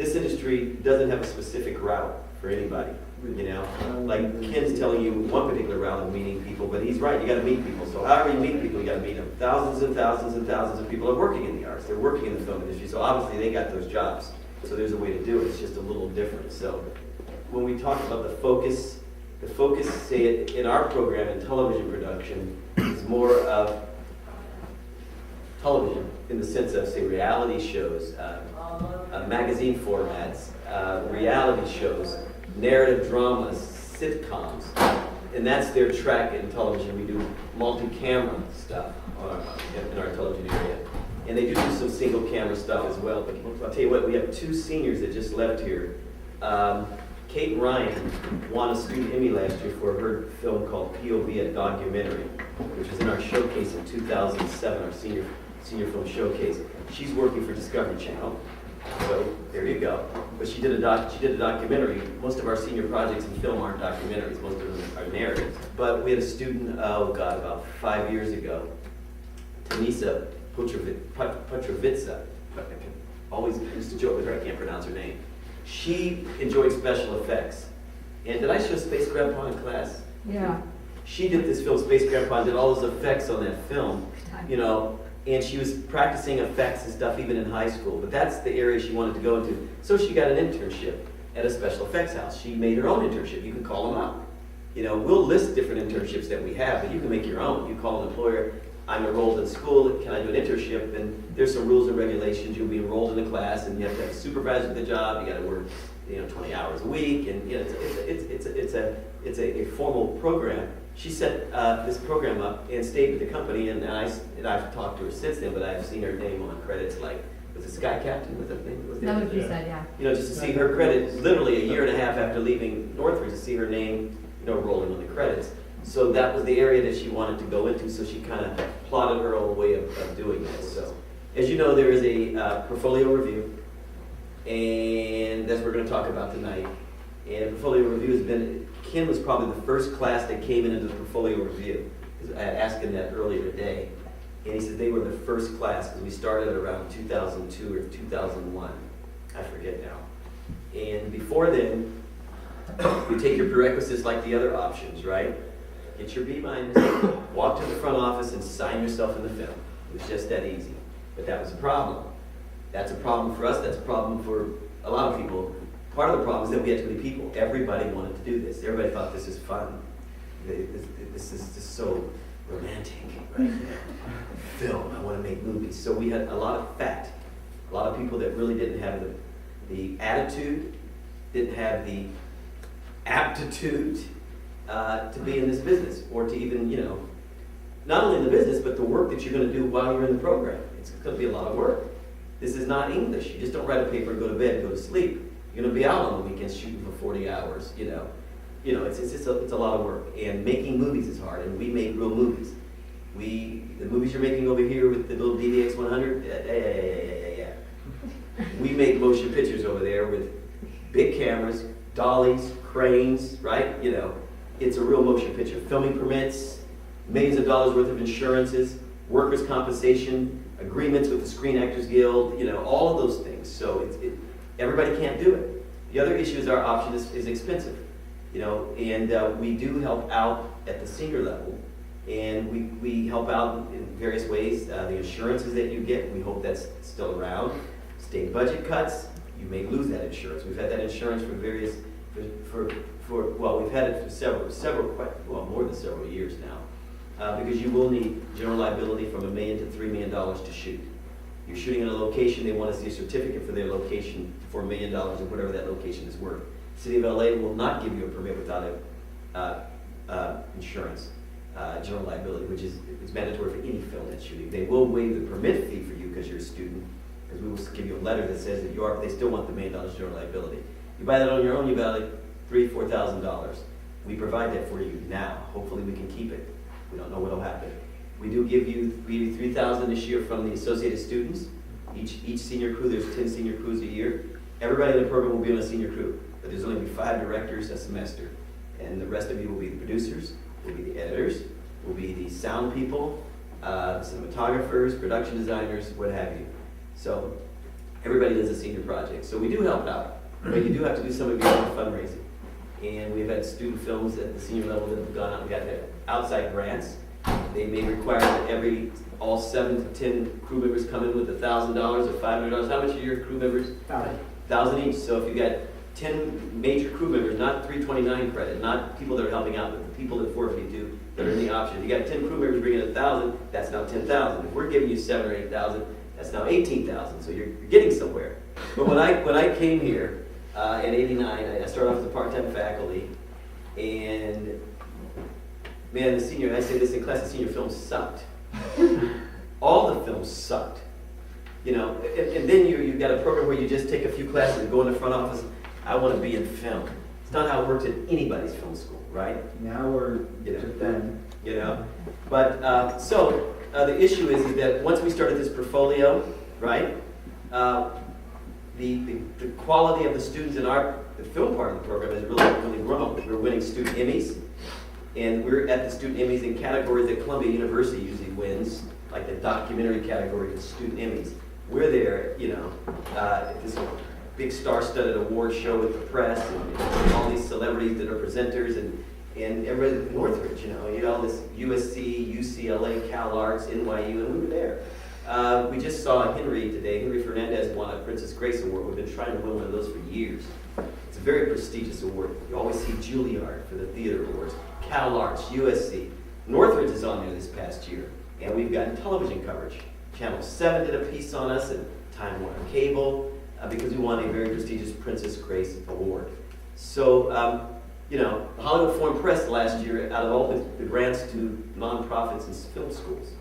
this industry doesn't have a specific route for anybody, you know? Like Ken's telling you one particular route of meeting people, but he's right, you gotta meet people. So however you meet people, you gotta meet them. Thousands and thousands and thousands of people are working in the arts. They're working in the film industry, so obviously they got those jobs. So there's a way to do it, it's just a little different. So when we talk about the focus, say it in our program in television production is more of television in the sense of, say, reality shows, magazine formats, reality shows, narrative dramas, sitcoms, and that's their track in television. We do multi-camera stuff in our television area. And they do some single camera stuff as well. But I'll tell you what, we have two seniors that just left here. Kate Ryan won a student Emmy last year for her film called POV, a documentary, which was in our showcase in 2007, our senior film showcase. She's working for Discovery Channel, so there you go. But she did a documentary. Most of our senior projects in film aren't documentaries. Most of them are narratives. But we had a student, about 5 years ago, Tanisa Petrovitsa. I always used to joke with her, I can't pronounce her name. She enjoyed special effects. And did I show Space Grandpa in class? Yeah. She did this film, Space Grandpa, and did all those effects on that film, you know, and she was practicing effects and stuff even in high school, but that's the area she wanted to go into. So she got an internship at a special effects house. She made her own internship. You can call them up. You know, we'll list different internships that we have, but you can make your own. You call an employer, I'm enrolled in school, can I do an internship? And there's some rules and regulations. You'll be enrolled in a class, and you have to have a supervisor for the job. You got to work, 20 hours a week, and it's a formal program. She set this program up and stayed with the company, and I've talked to her since then, but I've seen her name on credits like, was it Sky Captain? Was that name? That would be said, yeah. Just to see her credit, literally a year and a half after leaving Northridge, to see her name, rolling on the credits. So that was the area that she wanted to go into, so she kind of plotted her own way of doing this. So, as you know, there is a portfolio review, and that's what we're going to talk about tonight. And a portfolio review has been, Ken was probably the first class that came into the portfolio review. I asked him that earlier today, and he said they were the first class because we started around 2002 or 2001. I forget now. And before then, you take your prerequisites like the other options, right? Get your B-, walk to the front office and sign yourself in the film. It was just that easy. But that was a problem. That's a problem for us. That's a problem for a lot of people. Part of the problem is that we had too many people. Everybody wanted to do this. Everybody thought this is fun. This is just so romantic, right? Film, I want to make movies. So we had a lot of fat. A lot of people that really didn't have the attitude, didn't have the aptitude to be in this business, or to even, not only in the business, but the work that you're going to do while you're in the program. It's going to be a lot of work. This is not English. You just don't write a paper, go to bed, go to sleep. You're going to be out on the weekends shooting for 40 hours, it's a lot of work. And making movies is hard, and we make real movies. The movies you're making over here with the little DVX 100, yeah. We make motion pictures over there with big cameras, dollies, cranes, right? It's a real motion picture. Filming permits, millions of dollars worth of insurances, workers' compensation, agreements with the Screen Actors Guild, all of those things. So everybody can't do it. The other issue is our option is expensive, and we do help out at the senior level, and we help out in various ways. The insurances that you get, we hope that's still around. State budget cuts, you may lose that insurance. We've had that insurance for various, we've had it for more than several years now, because you will need general liability from $1 million to $3 million to shoot. You're shooting in a location, they want to see a certificate for their location for $1 million or whatever that location is worth. City of LA will not give you a permit without insurance, general liability, which is mandatory for any film that's shooting. They will waive the permit fee for you because you're a student, because we will give you a letter that says that you are, but they still want the $1 million general liability. You buy that on your own, you buy like $3,000, $4,000. We provide that for you now. Hopefully we can keep it. We don't know what will happen. We do give you $3,000 this year from the associated students. Each senior crew, there's 10 senior crews a year. Everybody in the program will be on a senior crew, but there's only 5 directors a semester. And the rest of you will be the producers, will be the editors, will be the sound people, the cinematographers, production designers, what have you. So everybody does a senior project. So we do help out, but you do have to do some of your own fundraising. And we've had student films at the senior level that have gone out and got outside grants. They may require that all 7 to 10 crew members come in with $1,000 or $500. How much are your crew members? 1,000 each. So if you got 10 major crew members, not 329 credit, not people that are helping out, but the people that 452 that are in the option. If you got 10 crew members bringing 1,000, that's now 10,000. If we're giving you 7 or 8,000, that's now 18,000. So you're getting somewhere. But when I came here in '89, I started off as a part-time faculty, and man, I say this in class, the senior film sucked. All the films sucked. You know, and then you've got a program where you just take a few classes and go in the front office. I want to be in film. It's not how it works at anybody's film school, right? Now we're just then. You know, but the issue is that once we started this portfolio, right? The quality of the students in the film part of the program has really grown. We're winning student Emmys, and we're at the student Emmys in categories that Columbia University usually wins, like the documentary category of student Emmys. We're there, you know, at this big star-studded award show with the press and all these celebrities that are presenters and everybody at Northridge, you know, all this USC, UCLA, Cal Arts, NYU, and we were there. We just saw Henry today. Henry Fernandez won a Princess Grace Award. We've been trying to win one of those for years. It's a very prestigious award. You always see Juilliard for the theater awards, Cal Arts, USC. Northridge is on there this past year, and we've gotten television coverage. Channel 7 did a piece on us, and Time Warner Cable, because we won a very prestigious Princess Grace Award. So, you know, Hollywood Foreign Press last year, out of all the grants to nonprofits and film schools,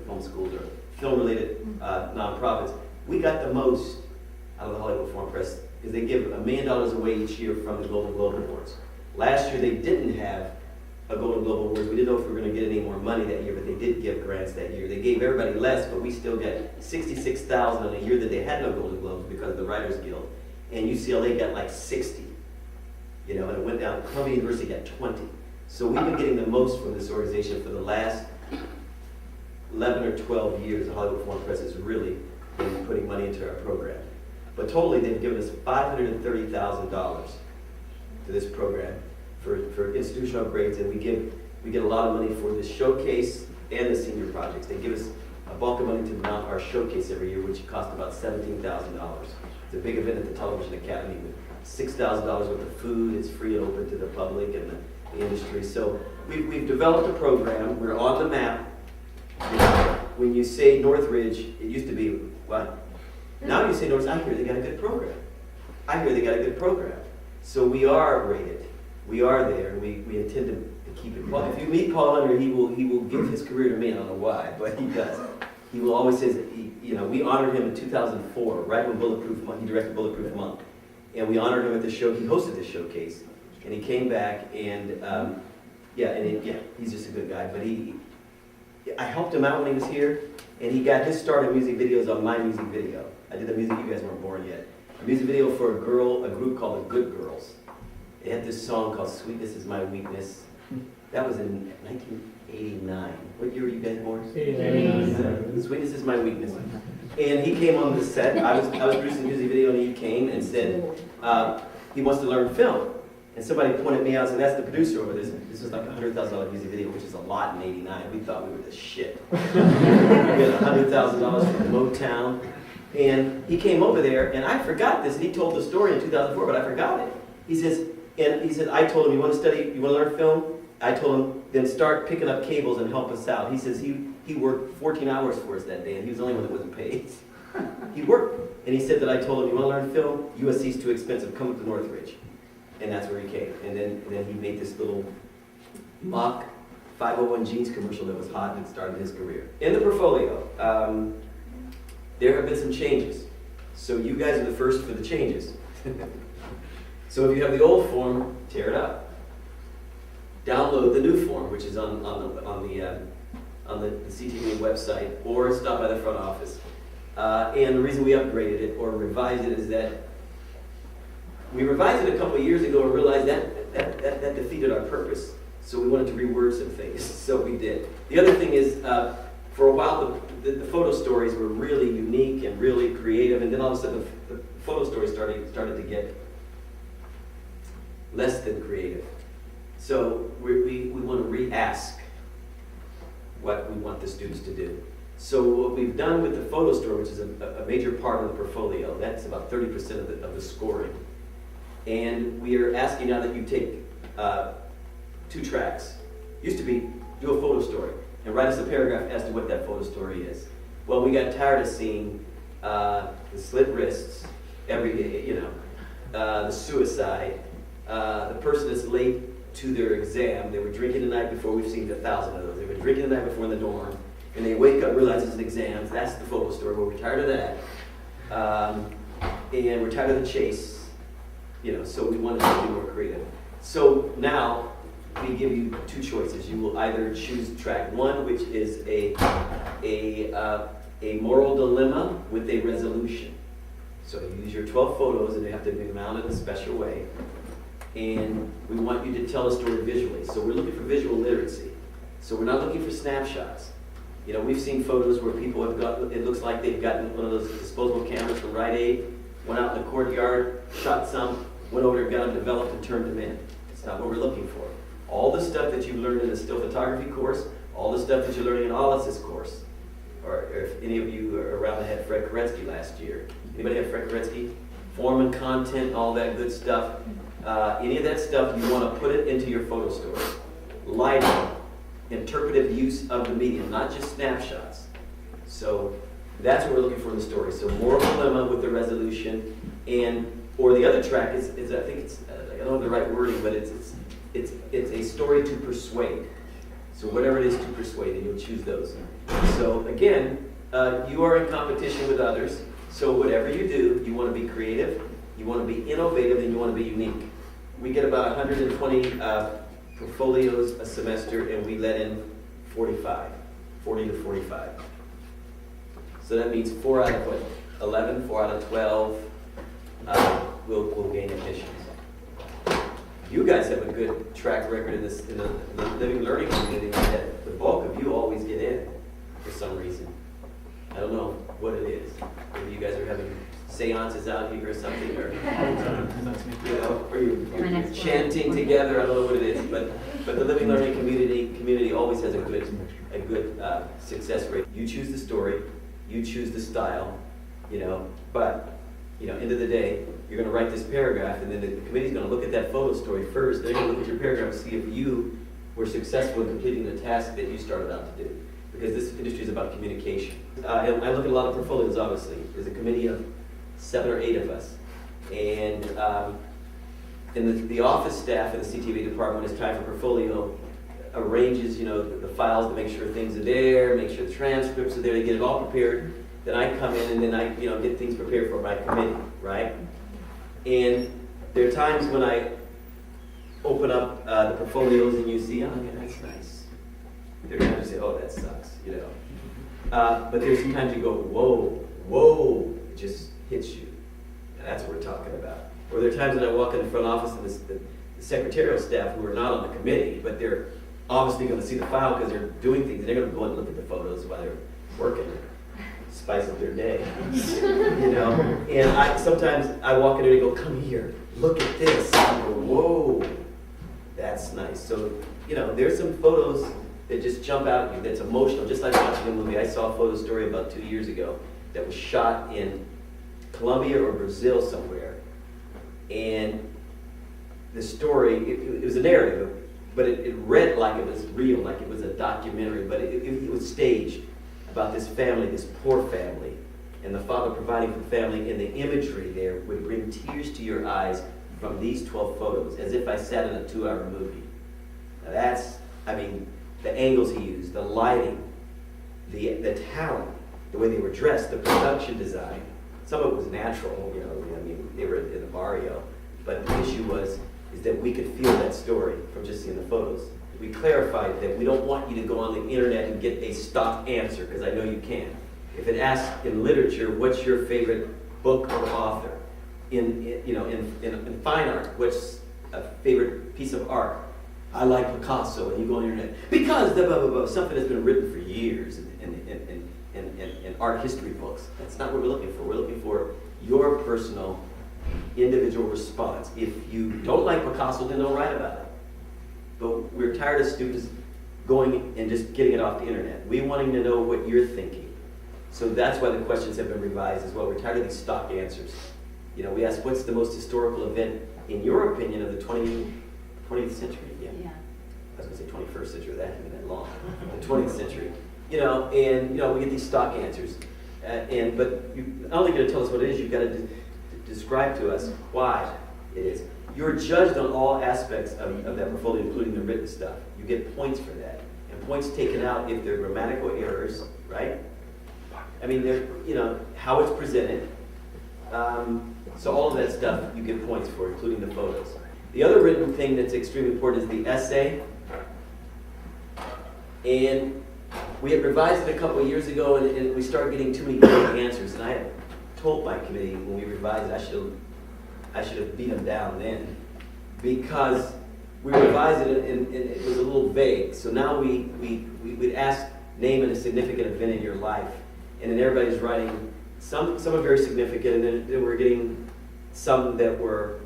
film schools or film-related nonprofits, we got the most out of the Hollywood Foreign Press because they give $1 million away each year from the Golden Globe Awards. Last year they didn't have a Golden Globe Awards. We didn't know if we were going to get any more money that year, but they did give grants that year. They gave everybody less, but we still got $66,000 in a year that they had no Golden Globes because of the Writers Guild. And UCLA got like 60, you know, and it went down. Columbia University got 20. So we've been getting the most from this organization for the last 11 or 12 years. The Hollywood Foreign Press has really been putting money into our program. But totally, they've given us $530,000 to this program for institutional grades, and we get a lot of money for the showcase and the senior projects. They give us a bulk of money to mount our showcase every year, which costs about $17,000. It's a big event at the Television Academy with $6,000 worth of food. It's free and open to the public and the industry. So we've developed a program. We're on the map. When you say Northridge, it used to be what? Now you say Northridge, I hear they got a good program. I hear they got a good program. So we are rated. We are there, and we intend to keep it. Well, if you meet Paul Hunter, he will give his career to me. I don't know why, but he does. He will always say, you know, we honored him in 2004, right when Bulletproof Month, he directed Bulletproof Month. And we honored him at the show, he hosted the showcase. And he came back, and he's just a good guy. But I helped him out when he was here, and he got his start in music videos on my music video. I did the music, you guys weren't born yet. A music video for a group called the Good Girls. They had this song called Sweetness Is My Weakness. That was in 1989. What year were you guys born? 89. Sweetness Is My Weakness. And he came on the set. I was producing a music video, and he came and said he wants to learn film. And somebody pointed me out and said, that's the producer over this. This was like a $100,000 music video, which is a lot in '89. We thought we were the shit. We got $100,000 from Motown. And he came over there, and I forgot this, and he told the story in 2004, but I forgot it. He said, I told him, you want to learn film? I told him, then start picking up cables and help us out. He says he worked 14 hours for us that day, and he was the only one that wasn't paid. He worked. And he said that I told him, you want to learn film? USC's too expensive, come up to Northridge. And that's where he came. And then he made this little mock 501 jeans commercial that was hot and started his career. In the portfolio, there have been some changes. So you guys are the first for the changes. So if you have the old form, tear it up. Download the new form, which is on the CTVA website, or stop by the front office. And the reason we upgraded it or revised it is that we revised it a couple of years ago and realized that defeated our purpose. So we wanted to reword some things. So we did. The other thing is for a while, the photo stories were really unique and really creative, and then all of a sudden, the photo stories started to get less than creative. So we want to re-ask what we want the students to do. So what we've done with the photo story, which is a major part of the portfolio, that's about 30% of the scoring. And we are asking now that you take 2 tracks. Used to be, do a photo story and write us a paragraph as to what that photo story is. Well, we got tired of seeing the slit wrists, the suicide, the person that's late to their exam. They were drinking the night before. We've seen 1,000 of those. They were drinking the night before in the dorm, and they wake up, realize it's an exam. That's the photo story. Well, we're tired of that, and we're tired of the chase. So we wanted to be more creative. So now we give you 2 choices. You will either choose track 1, which is a moral dilemma with a resolution. So you use your 12 photos, and they have to be mounted in a special way. And we want you to tell a story visually. So we're looking for visual literacy. So we're not looking for snapshots. We've seen photos where people have got, it looks like they've gotten one of those disposable cameras from Rite Aid, went out in the courtyard, shot some, went over there, got them developed, and turned them in. It's not what we're looking for. All the stuff that you've learned in the still photography course, all the stuff that you're learning in Hollis's course, or if any of you are around that had Fred Koretsky last year. Anybody have Fred Koretsky? Form and content, all that good stuff. Any of that stuff, you want to put it into your photo story. Lighting, interpretive use of the medium, not just snapshots. So that's what we're looking for in the story. So moral dilemma with the resolution, or the other track is I think it's I don't know the right wording, but it's a story to persuade. So whatever it is to persuade, and you'll choose those. So again, you are in competition with others. So whatever you do, you want to be creative, you want to be innovative, and you want to be unique. We get about 120 portfolios a semester, and we let in 40 to 45. So that means 4 out of 11, 4 out of 12 will gain admissions. You guys have a good track record in the living learning community that the bulk of you always get in for some reason. I don't know what it is. Maybe you guys are having seances out here or something, or or you're chanting together. I don't know what it is, but the living learning community always has a good success rate. You choose the story, you choose the style, but end of the day, you're going to write this paragraph, and then the committee's going to look at that photo story first. They're going to look at your paragraph and see if you were successful in completing the task that you started out to do. Because this industry is about communication. And I look at a lot of portfolios, obviously. There's a committee of 7 or 8 of us. And the office staff in the CTVA department, when it's time for portfolio, arranges, the files to make sure things are there, make sure the transcripts are there, they get it all prepared. Then I come in and then I, get things prepared for my committee, right? And there are times when I open up the portfolios and you see, oh, yeah, that's nice. There are times you say, oh, that sucks, But there's sometimes you go, whoa, it just hits you. And that's what we're talking about. Or there are times when I walk in the front office and the secretarial staff who are not on the committee, but they're obviously going to see the file because they're doing things. They're going to go and look at the photos while they're working. Spice up their day, And sometimes I walk in there and go, come here, look at this. And I go, whoa, that's nice. So, there's some photos that just jump out at you that's emotional, just like watching a movie. I saw a photo story about 2 years ago that was shot in Colombia or Brazil somewhere. And the story, it was a narrative, but it read like it was real, like it was a documentary, but it was staged. About this family, this poor family, and the father providing for the family, and the imagery there would bring tears to your eyes from these 12 photos, as if I sat in a 2-hour movie. Now that's, the angles he used, the lighting, the talent, the way they were dressed, the production design. Some of it was natural, they were in a barrio, but the issue is that we could feel that story from just seeing the photos. We clarified that we don't want you to go on the internet and get a stock answer, because I know you can. If it asks in literature, what's your favorite book or author? In fine art, what's a favorite piece of art? I like Picasso, and you go on the internet, because the blah, blah, blah, something that's been written for years in art history books. That's not what we're looking for. We're looking for your personal, individual response. If you don't like Picasso, then don't write about it. But we're tired of students going and just getting it off the internet. We wanting to know what you're thinking. So that's why the questions have been revised as well. We're tired of these stock answers. You know, we ask, what's the most historical event, in your opinion, of the 20th century? Yeah. I was going to say 21st century, that hasn't been that long. The 20th century. You know, and, you know, we get these stock answers. But you're not only going to tell us what it is, you've got to describe to us why it is. You're judged on all aspects of that portfolio, including the written stuff. You get points for that. And points taken out if they're grammatical errors, right? I mean, they're, you know, how it's presented. So all of that stuff you get points for, including the photos. The other written thing that's extremely important is the essay. And we had revised it a couple of years ago, and we started getting too many vague answers. And I had told my committee when we revised it, I should have beat them down then, because we revised it and it was a little vague. So now we'd ask, name a significant event in your life, and then everybody's writing some are very significant, and then we're getting some that were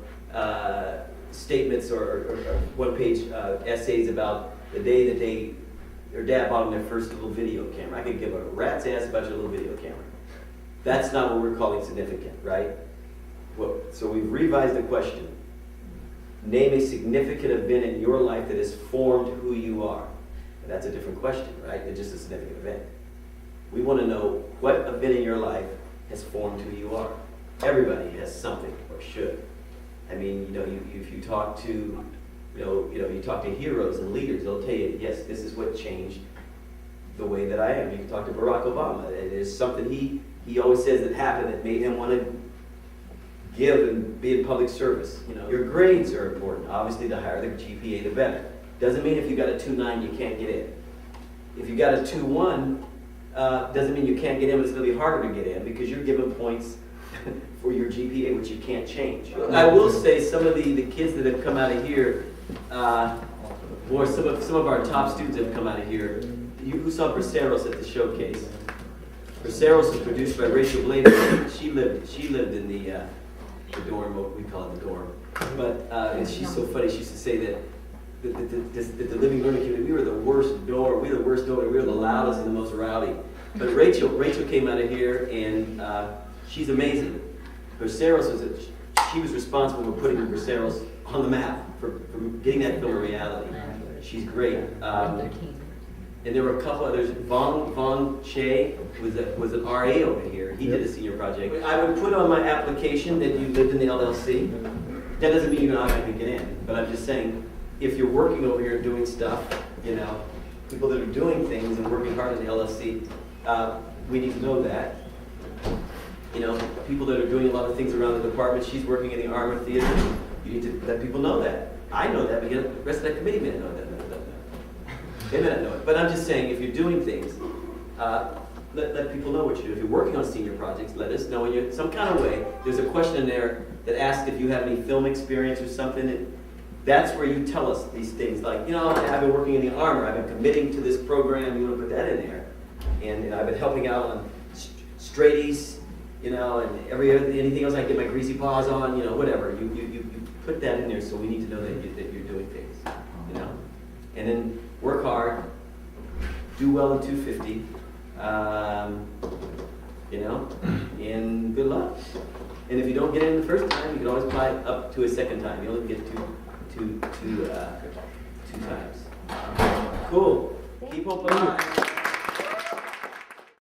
statements or one-page essays about the day that their dad bought them their first little video camera. I could give a rat's ass about your little video camera. That's not what we're calling significant, right? Well, so we've revised the question. Name a significant event in your life that has formed who you are. And that's a different question, right, than just a significant event. We want to know what event in your life has formed who you are. Everybody has something, or should. I mean, you know, if you talk to, you talk to heroes and leaders, they'll tell you, yes, this is what changed the way that I am. You can talk to Barack Obama. It is something he always says that happened that made him want to give and be in public service. You know, your grades are important. Obviously, the higher the GPA, the better. Doesn't mean if you got a 2.9, you can't get in. If you got a 2.1, doesn't mean you can't get in, but it's going to be harder to get in because you're given points for your GPA, which you can't change. I will say some of the kids that have come out of here, or some of our top students have come out of here. Who saw Braceros at the showcase? Braceros was produced by Rachel Blader. She lived in the dorm, what we call it the dorm. But and she's so funny. She used to say that the living learning community, we were the worst dorm. We were the worst dorm. We were the loudest and the most rowdy. But Rachel came out of here, and she's amazing. Braceros she was responsible for putting Braceros on the map, for getting that film a reality. She's great. And there were a couple others. Von Che was an RA over here. He did a senior project. I would put on my application that you lived in the LLC. That doesn't mean you're not going to get in, but I'm just saying, if you're working over here doing stuff, you know, people that are doing things and working hard in the LLC, we need to know that. You know, people that are doing a lot of things around the department, she's working in the Armor Theater, you need to let people know that. I know that, but the rest of that committee may not know that. They may not know it. But I'm just saying, if you're doing things, let people know what you do. If you're working on senior projects, let us know in some kind of way. There's a question in there that asks if you have any film experience or something. That's where you tell us these things. Like, you know, I've been working in the Armor. I've been committing to this program. You want to put that in there. And I've been helping out on straighties, you know, and anything else I can get my greasy paws on, you know, whatever. You put that in there, so we need to know that you're doing things, you know. And then work hard, do well in 250, you know, and good luck. And if you don't get in the first time, you can always apply up to a second time. You only get two times. Cool. Keep hope alive.